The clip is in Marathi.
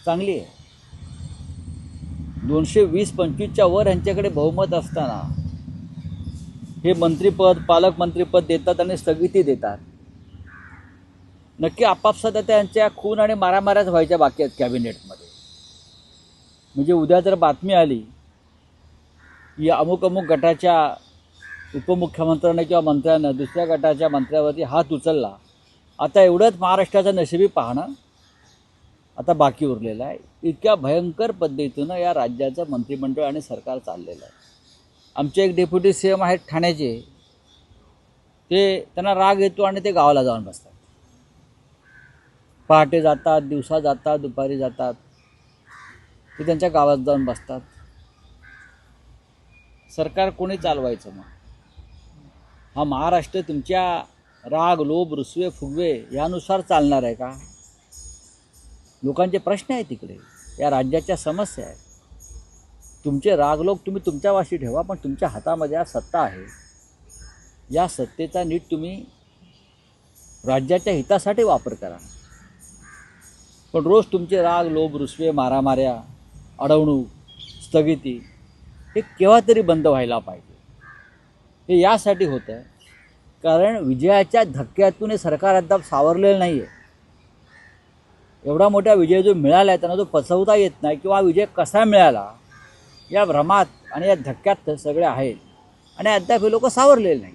चांगली आहे. 220-25च्या वर यांच्याकडे बहुमत असताना हे मंत्रिपद पालकमंत्रीपद देतात आणि स्थगिती देतात. नक्की आपापसात त्यांच्या खून आणि मारामाऱ्याच व्हायच्या बाकी आहेत कॅबिनेटमध्ये. म्हणजे उद्या जर बातमी आली या अमुक अमुक गटाच्या उपमुख्यमंत्र्याने किंवा मंत्र्यानं दुसऱ्या गटाच्या मंत्र्यावरती हात उचलला, आता एवढंच महाराष्ट्राचं नशिबी पाहणं आता बाकी उरलेलं आहे. इतक्या भयंकर पद्धतीनं या राज्याचं मंत्रिमंडळ आणि सरकार चाललेलं आहे. आमचे एक डेप्युटी सीएम आहेत ठाण्याचे, ते त्यांना राग येतो आणि ते गावाला जाऊन बसतात. पहाटे जातात, दिवसा जातात, दुपारी जातात, ते त्यांच्या गावात जाऊन बसतात. सरकार कोणी चालवायचं मग? हा महाराष्ट्र तुमच्या राग लोभ रुसवे फुगवे यानुसार चालणार आहे का? लोकांचे प्रश्न आहेत तिकडे, या राज्याच्या समस्या आहेत. तुमचे रागलोभ तुम्ही तुमच्या वाशी ठेवा, पण तुमच्या हातामध्ये या सत्ता आहे. या सत्तेचा नीट तुम्ही राज्याच्या हितासाठी वापर करा. पण रोज तुमचे राग लोभ रुसवे मारामाऱ्या अडवणूक स्थगिती हे केव्हा तरी बंद व्हायला पाहिजे. हे यासाठी होतं कारण विजयाच्या धक्क्यातून हे सरकार अद्याप सावरलेलं नाही आहे. एवढा मोठा विजय जो मिळाला आहे त्यांना तो पचवता येत नाही, किंवा विजय कसा मिळाला या भ्रमात आणि या धक्क्यात सगळे आहेत आणि अद्याप हे लोक सावरलेले नाही.